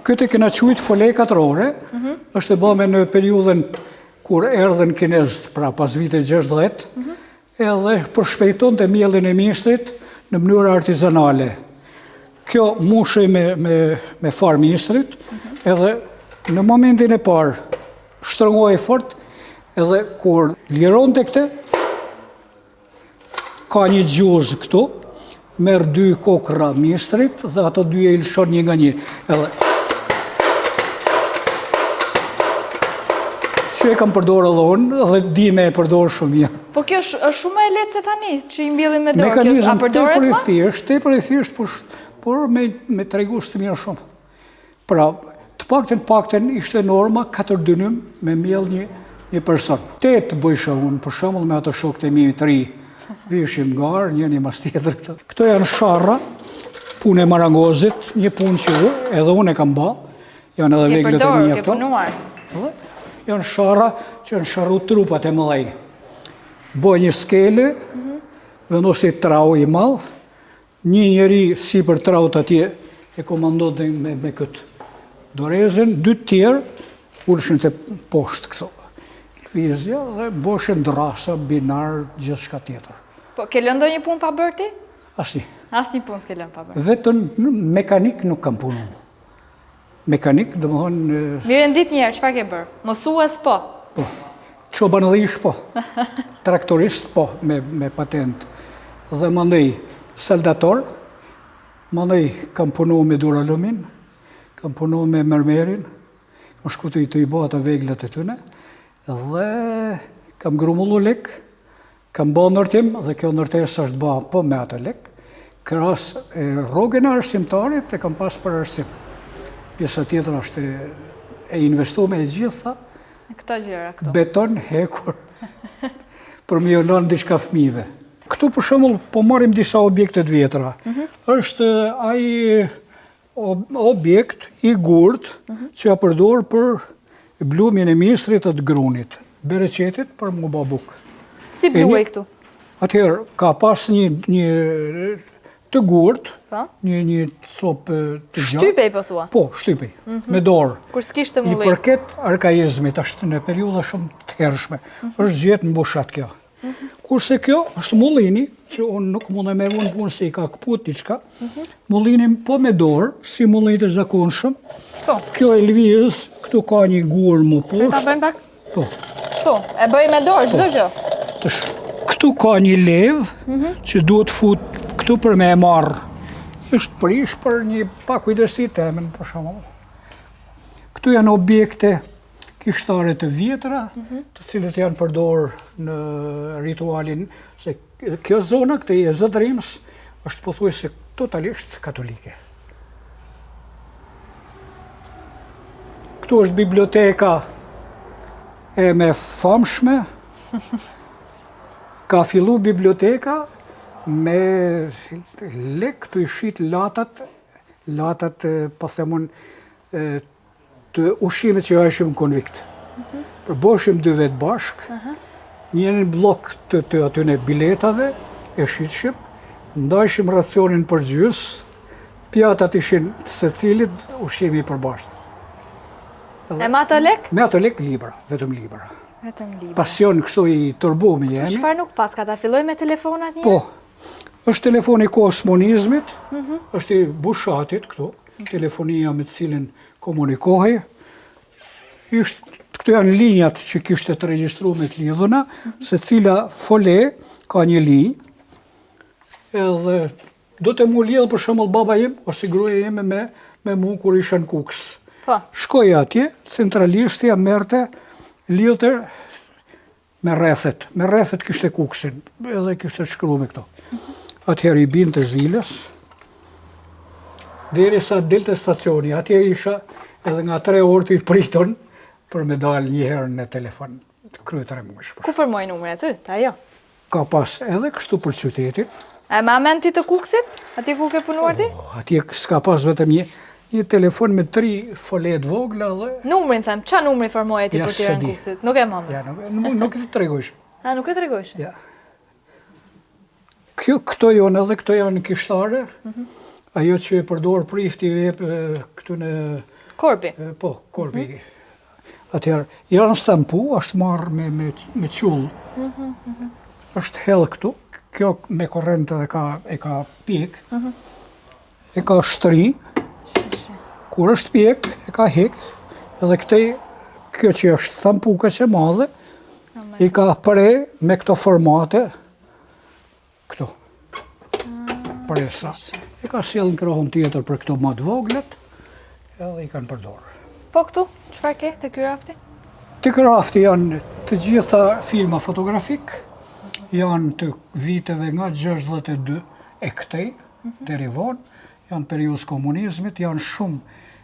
Këtë kena quajtur fole katrore, është e bëme në periudhën kur erdhen kinezët, pra pas vitit 60, edhe përshpejton të mielin e ministrit në mënyrë artizanale. Kjo mushej me far ministrit, edhe në momentin e parë shtrëngoj fort, edhe kur liron të këte, ka një gjuzë këtu, merë 2 kokra ministrit dhe ato 2 e ilshon një nga një. Edhe që e kam përdorë edhe unë dhe di me e përdorë shumë mirë. Po kjo është shumë e letë se tani, që i mbjellin me dorë, kjo a Mekanizm përdoret ma? tepër e thjesht, por me tregu së të mirë shumë. Pra, të pakten ishte norma 4 dynim me mjell një person. 8 bëjshë unë, për shembull me ato shokët e mi 3, vishim garë, njëni mas tjetër këtë. Këto janë sharra, punë e marangozit, një punë që edhe unë e kam ba, janë edhe veglët e mija këto. Janë sharra që janë sharru trupat e mëdhej. Boj një skele, vendosi trau i madh, një njeri si për traut atje e komandot dhe me këtë dorezën, 2 tjerë ulshin të poshtë këto. Lëvizja dhe boshin drasa, binar, gjithë shka tjetër. Po, ke lëndo një punë pa bërti? Asni. Asni punë s'ke lënë pa bërti. Vetën mekanik nuk kam punu. Mekanik, dhe më thonë... Mire në ditë njerë, qëfa ke bërë? Mësues po? Po. Qobanëdhish po. Traktorist po, me patent. Dhe mandej saldator, mandej kam punu me duralumin, kam punu me mërmerin, kam shkutu i të i bo ato veglet e tëne, dhe kam grumullu lek, kam bo nërtim, dhe kjo nërtes është ba po me ato lek, kras rogën e arsimtarit e kam pas për arsim. Pjesa tjetër është e investu me e gjitha, këto gjëra, këto. Beton hekur, për me jonon diçka fëmijëve. Këtu për shembull po marrim disa objektet vjetra. Është ai objekt i gurt që ja përdor për blumin e ministrit të grunit, bereqetit për mu babuk. Si bluaj këtu? Atëherë ka pas një të gurt, një copë të gjatë. Shtypej, po thua? Po, shtypej, me dorë. Kur s'kishte mullim. I përket arkaizmit, është në periudha shumë të hershme, është gjetë në bushat kjo. Kurse kjo është mullini, që unë nuk mund e me unë punë se i ka këput diçka, mullini po me dorë, si mullinit e zakonshëm. Shto? Kjo e lëviz, këtu ka një gurë më poshtë. Ta bëjmë pak? Po. Shto? E bëj me dorë, çdo gjë? Këtu ka një levë që duhet fut këtu për me e marrë. Ishtë prish për një pakujdesi temen, për shembull. Këtu janë objekte kishtare të vjetra, të cilët janë përdorë në ritualin, se kjo zona, këtë e Zëdrims, është pothuajse totalisht katolike. Këtu është biblioteka e me famshme, ka fillu biblioteka me lek të ishit latat pas themun të ushimit që ashim konvikt. Për boshim 2 vetë bashk, një blok të atyne biletave, e shqitshim, ndajshim racionin për gjys, pjatat ishin se cilit ushimi për bashkë. E me ato lek? Me ato lek libra, vetëm libra. Vetëm libra. Pasion kështu i tërbumi jemi. Çfarë nuk pas, ka ta filloj me telefonat një? Po, është telefoni kosmonizmit, është i bushatit këtu, telefonia me të cilin komunikohej. Këtu janë linjat që kishte të regjistru me të lidhuna, se cila fole ka një linjë, edhe do të mu lidhë për shembull baba im, ose gruaja ime me mu kur isha në Kuks. Shkoj atje, centralisti ja merte lidhte me rrethet. Me rrethet kishte Kuksin, edhe kishte shkru me këto. Atëherë i binte zilës, derisa delte stacioni, atje isha edhe nga 3 orë të i priton për me dalë një herë në telefon, kryet 3 muaj. Ku formoj numrin e ty, ta jo? Ka pas edhe kështu për qytetin. E ma men ti të Kuksit? Atje ku ke punuar ti? Atje s'ka pas vetëm një telefon me 3 folet vogla dhe... Numrin, them, qa numri formoj e ti për tira në Kuksit? Nuk e mamë? Ja, nuk e të tregojsh. A, nuk e tregojsh? Ja. Këto janë edhe këto janë kishtare, ajo që e përdor prifti këtu në Korbi. Po, korbi. Atëherë, janë stampu, është marrë me qull. Është hellë këtu, kjo me korrente e ka pjek, e ka shtri, kur është pjek, e ka hek, edhe kjo që është stampuka që madhe, i ka pre me këto formate, këto, presa. I ka sjellë në krohën tjetër për këto më të voglet, edhe i kanë përdorë. Po këtu, çfarë ke te ky rafti? Te ky rafti janë të gjitha filma fotografik, janë të viteve nga 62 e këtej, deri vonë, janë periudhës komunizmit, janë shumë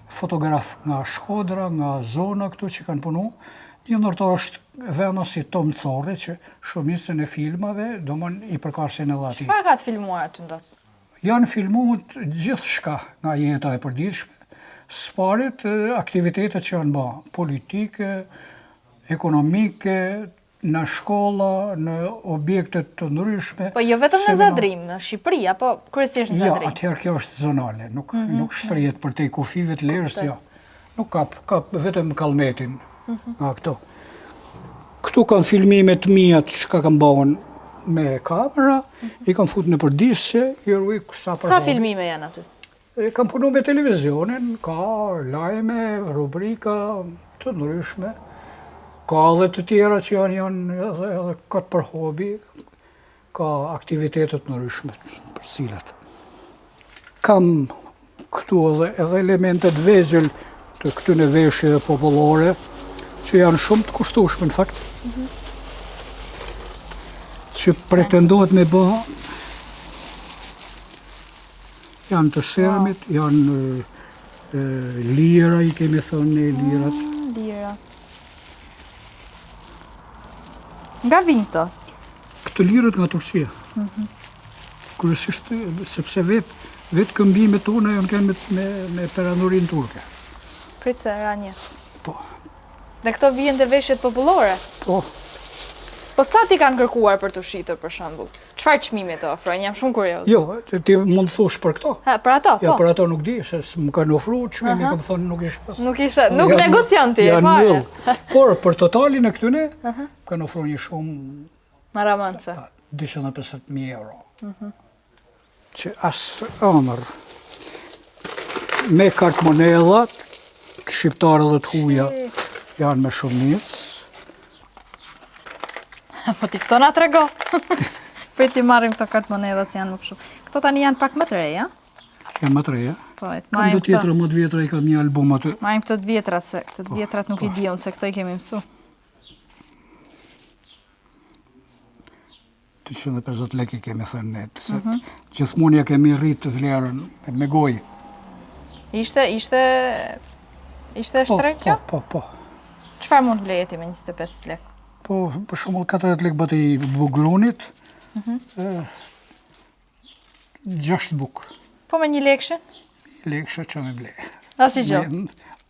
fotograf nga Shkodra, nga zona këtu që kanë punu. Një ndërto është vena si Tom Corri, që shumicën e filmave, domon i përkasin edhe ati. Çfarë ka të filmuar aty ndot? Janë filmuar gjithçka nga jeta e përditshme, sparit aktivitetet që janë bërë, politike, ekonomike, në shkolla, në objekte të ndryshme. Po jo vetëm në Zadrim, në Shqipëri, apo kryesisht në Zadrim? Ja, atëherë kjo është zonale, nuk shtrihet për te kufive të lirës, ja. Nuk ka vetëm Kallmetin nga këto. Këtu kanë filmimet mia që kanë bëhen me kamera, i kanë futur në përdisje, sa filmime janë aty? Kam punu me televizionin, ka lajme, rubrika të ndryshme, ka edhe të tjera që janë edhe këtë për hobi, ka aktivitetet ndryshme për cilat. Kam këtu edhe elementet vegjël të këtyne veshjeve popullore, që janë shumë të kushtueshme në fakt, që pretendohet me bë. Janë të Sermit, janë lira, i kemi thënë ne lirat. Lira. Nga vinë këto? Këtë lirët nga Turqia. Kryesisht, sepse vetë këmbimet tona janë kënë me perandorin turke. Pritë se ra një. Po. Dhe këto vijen të veshjet popullore? Po. Po sa ti kanë kërkuar për të shitur, për shembull? Çfarë çmimi të ofrojnë? Jam shumë kurioz. Jo, ti mund të thush për këto. Ha, për ato, po. Ja, për ato nuk di, se më kanë ofruar çmimi, kam thonë nuk isha. Nuk negocion ti, janë null. Por për totalin e këtyne, kanë ofruar një shumë Maramance. 250.000 euro. Që asë ëmër. Me kartë monedha, shqiptarë dhe të huja janë me shumicë. Po ti këto na trego. Për ti marrim këto kartë monedha që janë më kështu. Këto tani janë pak më të reja. Janë më të reja. Po, kam do tjetër më të vjetra, i kam një album aty. Marrim këto të vjetrat, se këto të vjetrat nuk i dion, se këto i kemi mësu. 250 lekë kemi thënë ne, se gjithmonë ja kemi rritë vlerën me gojë. Ishte shtrek kjo? Po. Çfarë mund blejeti me 25 lekë? Po, për shembull 40 lekë bëti bugrunit, 6 buk. Po me 1 lekëshe? 1 lekëshe që me blej. Asi gjo?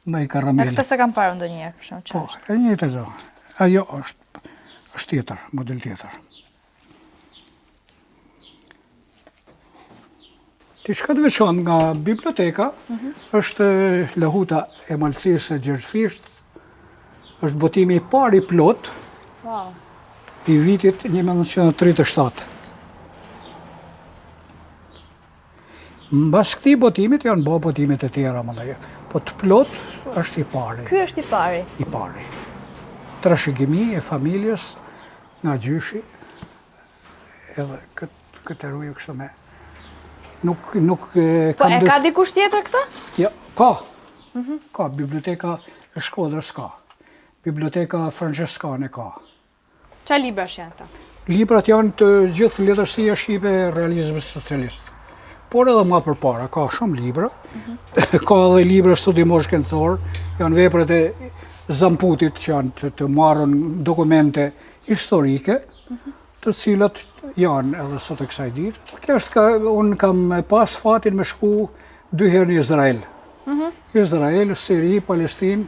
Me i karamele. E këtë se kam parë ndonjëherë, për shembull. Po, e njëjtë e gjo. Ajo është tjetër, model tjetër. Diçka të veçantë nga biblioteka është lahuta e malësisë e Gjergjfisht, është botimi i parë i plot i vitit 1937. Mbas këtij botimit janë bërë botimet e tjera më ndaj, po të plot është i pari. Ky është i pari? I pari. Trashëgimi e familjes nga gjyshi, edhe këtë rrujë kështu me. Nuk po e ka dikush tjetër këtë? Ja, ka. Ka, biblioteka e Shkodrës ka. Biblioteka Franceskane ka. Qa librash janë këta? Librat janë të gjithë letërsia shqipe e realizmit socialist. Por edhe ma përpara, ka shumë libra. Ka edhe libra studimor shkencor, janë veprat e Zamputit që janë të marrën dokumente historike, të cilat janë edhe sot e kësaj ditë. Kjo është unë kam pas fatin me shku 2 herë në Izrael. Izrael, Siri, Palestinë,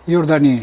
Jordani.